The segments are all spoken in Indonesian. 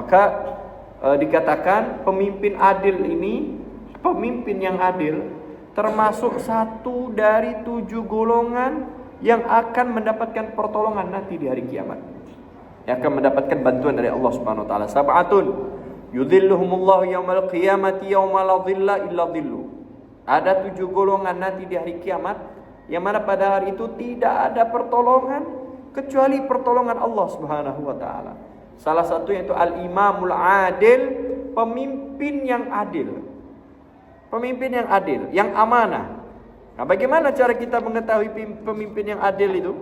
Maka dikatakan pemimpin adil ini, pemimpin yang adil termasuk satu dari 7 golongan yang akan mendapatkan pertolongan nanti di hari kiamat, yang akan mendapatkan bantuan dari Allah Subhanahu wa taala. Sab'atun yudhilluhumullahu yaumal qiyamati yauma la dhilla illa dhillu. Ada 7 golongan nanti di hari kiamat, yang mana pada hari itu tidak ada pertolongan kecuali pertolongan Allah Subhanahu wa taala. Salah satu yaitu al-imamul adil, pemimpin yang adil. Pemimpin yang adil, yang amanah. Nah, bagaimana cara kita mengetahui pemimpin yang adil itu?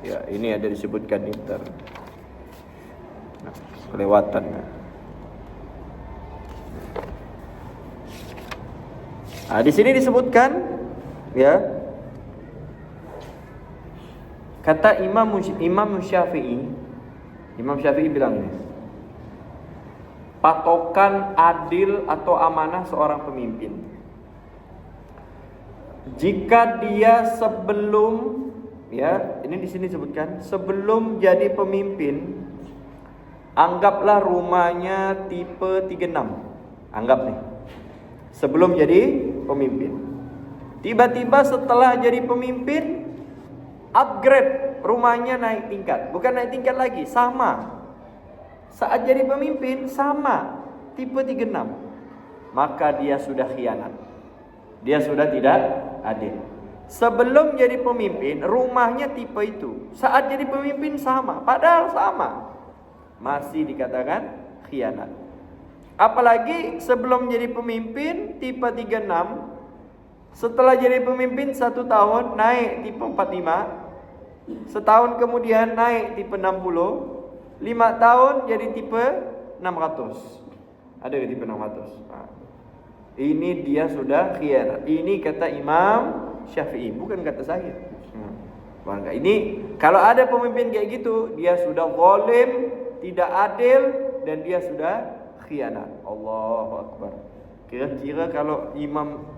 Ya, ini ada disebutkan ntar. Nah, kelewatan. Nah, di sini disebutkan, ya. Kata Imam Syafi'i bilang ini, patokan adil atau amanah seorang pemimpin, jika dia sebelum, ya, ini di sini disebutkan, sebelum jadi pemimpin, anggaplah rumahnya tipe 36. Anggap nih, sebelum jadi pemimpin. Tiba-tiba setelah jadi pemimpin, upgrade, rumahnya naik tingkat. Bukan naik tingkat lagi, sama. Saat jadi pemimpin sama, tipe 36. Maka dia sudah khianat. Dia sudah tidak adil. Sebelum jadi pemimpin, rumahnya tipe itu. Saat jadi pemimpin sama, padahal sama, masih dikatakan khianat. Apalagi sebelum jadi pemimpin tipe 36, setelah jadi pemimpin 1 tahun naik tipe 45, setahun kemudian naik tipe 60, 5 tahun jadi tipe 600. Ada ke tipe 600? Nah, ini dia sudah khianat. Ini kata Imam Syafi'i, bukan kata saya. Ini kalau ada pemimpin kayak gitu, dia sudah zalim, tidak adil, dan dia sudah khianat. Allahu Akbar. Kira-kira kalau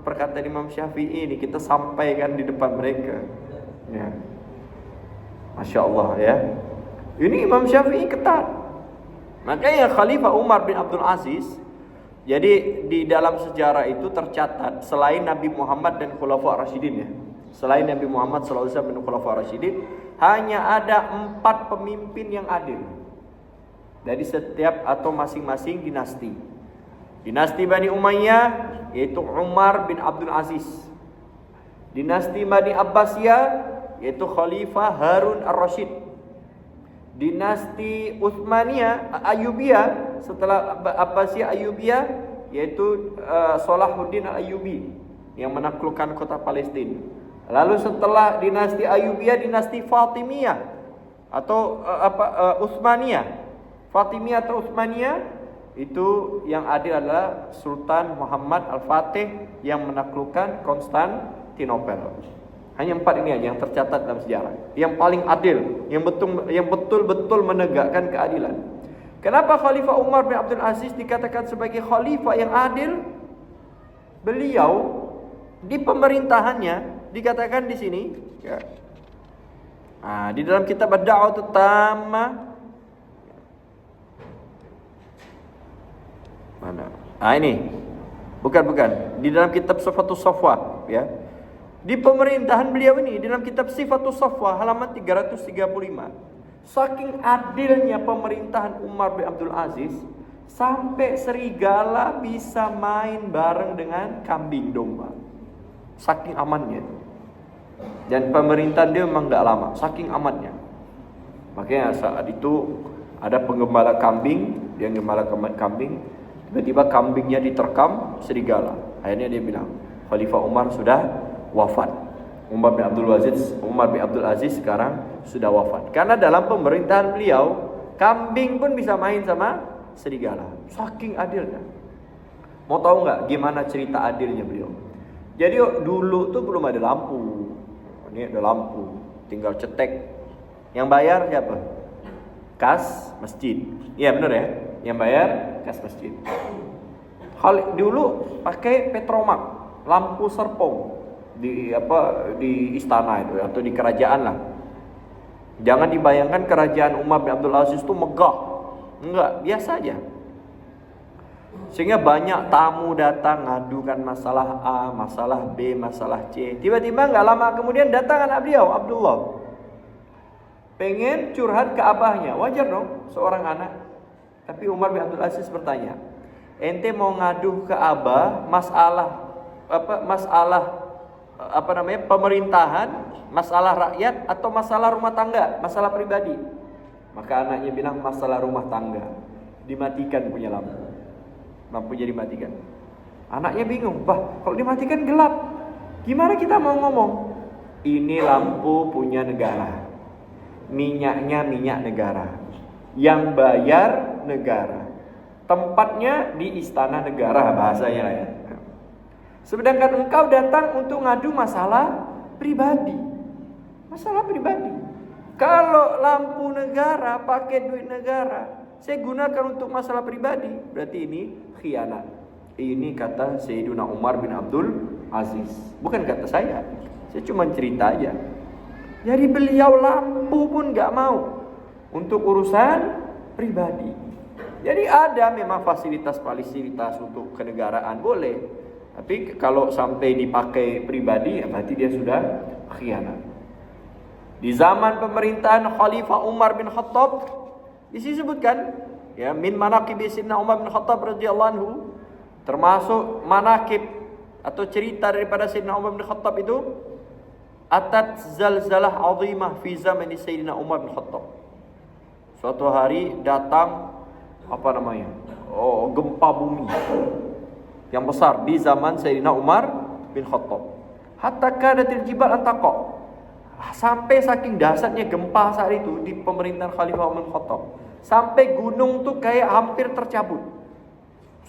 perkataan Imam Syafi'i ini kita sampaikan di depan mereka, ya, Masya Allah, ya. Ini Imam Syafi'i ketat. Makanya Khalifah Umar bin Abdul Aziz, jadi di dalam sejarah itu tercatat, selain Nabi Muhammad dan Khulafa Rasyidin, ya, selain Nabi Muhammad SAW dan Khulafa Rasyidin, hanya ada 4 pemimpin yang adil dari setiap atau masing-masing dinasti. Dinasti Bani Umayyah yaitu Umar bin Abdul Aziz. Dinasti Bani Abbasiyah yaitu Khalifah Harun ar-Rasyid. Dinasti Utsmaniyah Ayyubiyah, setelah Abbasiyah Ayyubiyah, yaitu Salahuddin al-Ayyubi yang menaklukkan kota Palestina. Lalu setelah dinasti Ayyubiyah, dinasti Fatimiyah atau Utsmaniyah. Fatimiyah atau Utsmaniyah, itu yang adil adalah Sultan Muhammad Al-Fatih yang menaklukkan Konstantinopel. Hanya 4 ini aja yang tercatat dalam sejarah, yang paling adil, yang betul-betul menegakkan keadilan. Kenapa Khalifah Umar bin Abdul Aziz dikatakan sebagai khalifah yang adil? Beliau di pemerintahannya dikatakan di sini, ya. Di dalam kitab Ad-Da'wah Tammah, mana? Ini. Bukan. Di dalam kitab Sifatus Safwa, ya. Di pemerintahan beliau ini, dalam kitab Sifatus Safwa halaman 335, saking adilnya pemerintahan Umar bin Abdul Aziz, sampai serigala bisa main bareng dengan kambing domba. Saking amannya. Dan pemerintahan dia memang tidak lama, saking amannya. Makanya saat itu ada penggembala kambing, dia gembala kambing, tiba-tiba kambingnya diterkam serigala. Akhirnya dia bilang, Khalifah Umar sudah wafat. Umar bin Abdul Aziz sekarang sudah wafat. Karena dalam pemerintahan beliau, kambing pun bisa main sama serigala. Saking adilnya. Mau tahu nggak gimana cerita adilnya beliau? Jadi dulu tuh belum ada lampu. Ini ada lampu, tinggal cetek. Yang bayar siapa? Kas masjid. Iya benar ya. Yang bayar kas masjid. Dulu pakai petromak, lampu serpong di istana itu atau di kerajaan lah. Jangan dibayangkan kerajaan Umar bin Abdul Aziz itu megah. Enggak, biasa aja. Sehingga banyak tamu datang ngadukan masalah A, masalah B, masalah C. Tiba-tiba enggak lama kemudian datang anak beliau, Abdullah. Pengen curhat ke abahnya. Wajar dong seorang anak. Tapi Umar bin Abdul Aziz bertanya, ente mau ngadu ke abah masalah pemerintahan, masalah rakyat atau masalah rumah tangga, masalah pribadi? Maka anaknya bilang masalah rumah tangga. Dimatikan punya lampu. Lampunya dimatikan. Anaknya bingung, "Bah, kalau dimatikan gelap. Gimana kita mau ngomong?" Ini lampu punya negara. Minyaknya minyak negara. Yang bayar negara. Tempatnya di istana negara bahasanya ya. Sedangkan engkau datang untuk ngadu masalah pribadi. Masalah pribadi. Kalau lampu negara pakai duit negara, saya gunakan untuk masalah pribadi, berarti ini khianat. Ini kata Sayyidina Umar bin Abdul Aziz. Bukan kata saya cuma cerita aja. Jadi beliau lampu pun gak mau untuk urusan pribadi. Jadi ada memang fasilitas untuk kenegaraan boleh. Tapi kalau sampai dipakai pribadi, berarti dia sudah khianat. Di zaman pemerintahan Khalifah Umar bin Khattab, disebutkan ya min manaqib Sayyidina Umar bin Khattab radhiyallahu anhu, termasuk manaqib atau cerita daripada Sayyidina Umar bin Khattab itu, atat zalzalah azimah fi zaman Sayyidina Umar bin Khattab. Suatu hari datang gempa bumi yang besar di zaman Sayyidina Umar bin Khattab. Hatta kadatil jibal antaqa. Sampai saking dahsyatnya gempa saat itu di pemerintahan Khalifah Umar bin Khattab, sampai gunung tuh kayak hampir tercabut.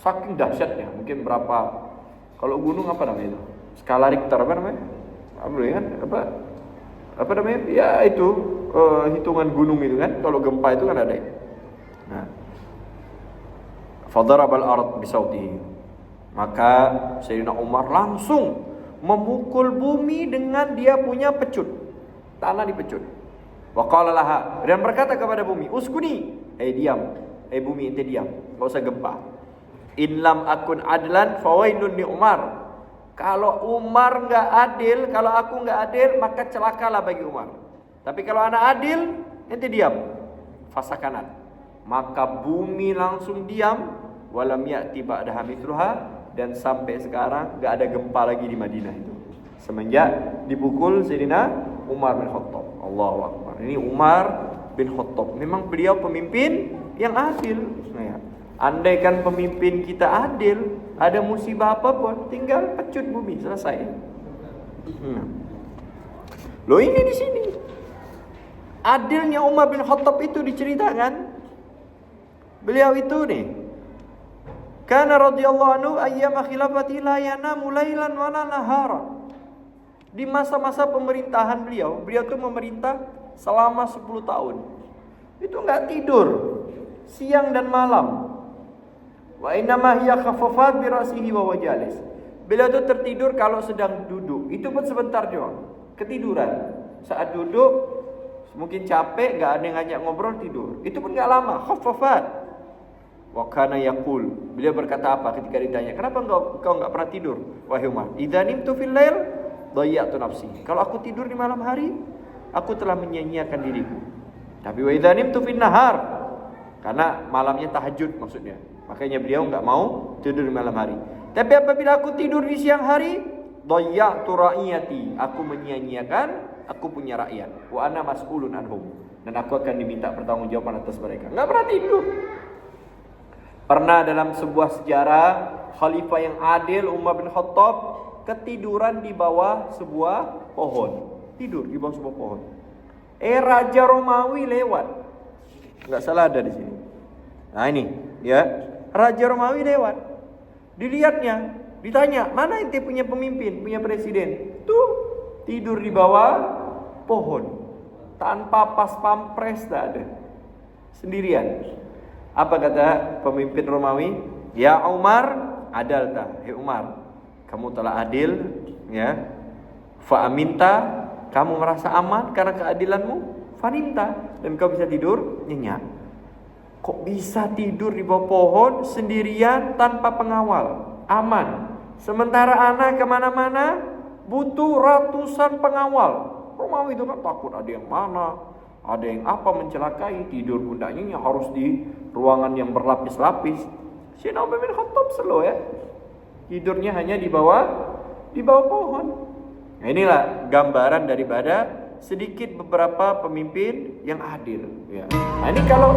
Saking dahsyatnya, mungkin berapa? Kalau gunung apa namanya itu? Skala Richter apa namanya? Apa namanya? Ya itu hitungan gunung itu kan. Kalau gempa itu kan ada. Nah, fadarabal ard bisautihi. Maka Sayyidina Umar langsung memukul bumi dengan dia punya pecut. Tanah dipecut. Wa qala laha, dan berkata kepada bumi, uskuni, diam. Bumi ente diam, enggak usah gempa. In lam akun adlan fawailun li Umar. Kalau Umar enggak adil, kalau aku enggak adil, maka celakalah bagi Umar. Tapi kalau anak adil, ente diam. Fasakanat. Maka bumi langsung diam, walam ya'ti ba'daha mithluha, dan sampai sekarang enggak ada gempa lagi di Madinah itu. Semenjak dipukul Sayyidina Umar bin Khattab. Allahu Akbar. Ini Umar bin Khattab. Memang beliau pemimpin yang adil. Nah, andaikan pemimpin kita adil, ada musibah apapun, tinggal pecut bumi, selesai. Loh ini di sini. Adilnya Umar bin Khattab itu diceritakan. Beliau itu nih. Kana radhiyallahu anhu ayyama khilafati la yanamu lailan wa la nahara. Di masa-masa pemerintahan beliau tuh memerintah selama 10 tahun. Itu enggak tidur siang dan malam. Wa innama hiya khaffafat bi ra'sihi wa wajalis. Beliau tuh tertidur kalau sedang duduk. Itu pun sebentar doang. Ketiduran. Saat duduk mungkin capek, enggak ada yang ngajak ngobrol, tidur. Itu pun enggak lama, khaffafat. Wa kana yaqul. Beliau berkata apa ketika ditanya, "Kenapa engkau enggak pernah tidur, wahai Umar?" "Idza nimtu fil lail dhayya'tu nafsi." Kalau aku tidur di malam hari, aku telah menyia-nyiakan diriku. Tapi wa idza nimtu fin nahar, karena malamnya tahajud maksudnya. Makanya beliau enggak mau tidur di malam hari. Tapi apabila aku tidur di siang hari, dhayya'tu ra'iyati, aku menyia-nyiakan, aku punya rakyat. Wa ana mas'ulun anhum, dan aku akan diminta pertanggungjawaban atas mereka. Enggak pernah tidur. Pernah dalam sebuah sejarah, khalifah yang adil Umar bin Khattab ketiduran di bawah sebuah pohon. Tidur di bawah sebuah pohon. Raja Romawi lewat. Enggak salah ada di sini. Nah ini, ya. Raja Romawi lewat. Dilihatnya, ditanya, "Mana ente punya pemimpin, punya presiden?" Tuh, tidur di bawah pohon. Tanpa pas pampres, tak ada. Sendirian. Apa kata pemimpin Romawi? "Ya Umar, adalta." Hei Umar, kamu telah adil, ya. Fa aminta, kamu merasa aman karena keadilanmu. fanimta, dan kau bisa tidur nyenyak. Kok bisa tidur di bawah pohon sendirian tanpa pengawal? Aman. Sementara anak kemana-mana butuh ratusan pengawal. Romawi itu kan takut ada yang mana, ada yang apa mencelakai. Tidur bundanya yang harus di ruangan yang berlapis-lapis. Sayyidina Umar bin Khattab slow ya. Tidurnya hanya di bawah pohon. Nah, inilah gambaran daripada sedikit beberapa pemimpin yang adil ya. Nah, ini kalau